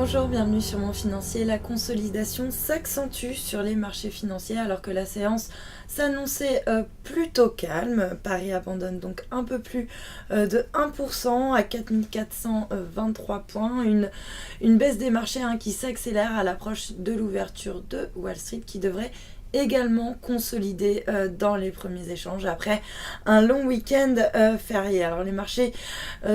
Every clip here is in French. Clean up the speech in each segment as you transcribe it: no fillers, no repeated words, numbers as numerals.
Bonjour, bienvenue sur Mon Financier. La consolidation s'accentue sur les marchés financiers alors que la séance s'annonçait plutôt calme. Paris abandonne donc un peu plus de 1% à 4423 points. Une baisse des marchés qui s'accélère à l'approche de l'ouverture de Wall Street qui devrait également consolidé dans les premiers échanges après un long week-end férié. Alors les marchés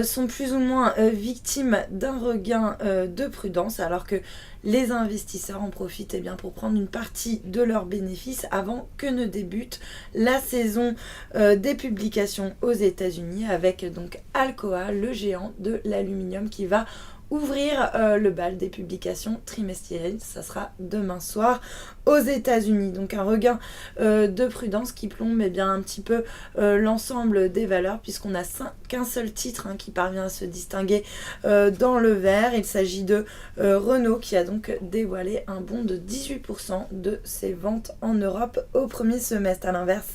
sont plus ou moins victimes d'un regain de prudence alors que les investisseurs en profitent pour prendre une partie de leurs bénéfices avant que ne débute la saison des publications aux États-Unis avec donc Alcoa, le géant de l'aluminium qui va ouvrir le bal des publications trimestrielles. Ça sera demain soir aux États-Unis. Donc un regain de prudence qui plombe un petit peu l'ensemble des valeurs puisqu'on n'a qu'un seul titre qui parvient à se distinguer dans le vert. Il s'agit de Renault qui a donc dévoilé un bond de 18% de ses ventes en Europe au premier semestre. À l'inverse,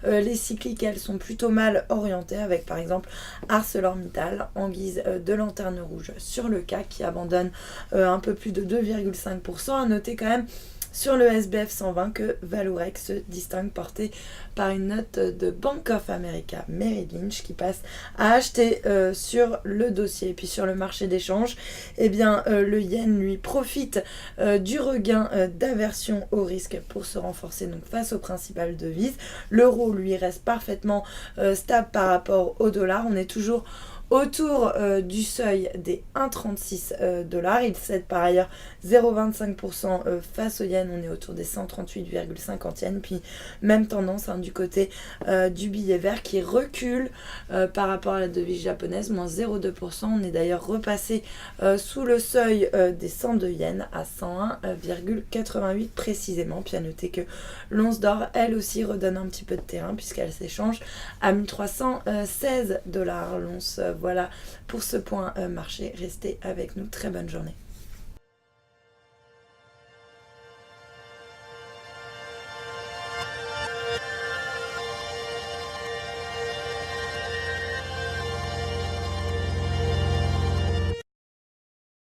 les cycliques, elles, sont plutôt mal orientées avec par exemple ArcelorMittal en guise de lanterne rouge sur le CAC qui abandonne un peu plus de 2,5%. À noter quand même sur le SBF 120 que Vallourec se distingue porté par une note de Bank of America Merrill Lynch qui passe à acheter sur le dossier. Et puis sur le marché d'échange, le yen lui profite du regain d'aversion au risque pour se renforcer donc face aux principales devises. L'euro lui reste parfaitement stable par rapport au dollar. On est toujours autour du seuil des 1,36 $. Il cède par ailleurs 0,25% face au yen. On est autour des 138,50 yens. Puis même tendance du côté du billet vert qui recule par rapport à la devise japonaise, moins 0,2%. On est d'ailleurs repassé sous le seuil des 102 yens à 101,88 précisément. Puis à noter que l'once d'or, elle aussi, redonne un petit peu de terrain puisqu'elle s'échange à 1316 $. L'once. Voilà pour ce point marché. Restez avec nous. Très bonne journée.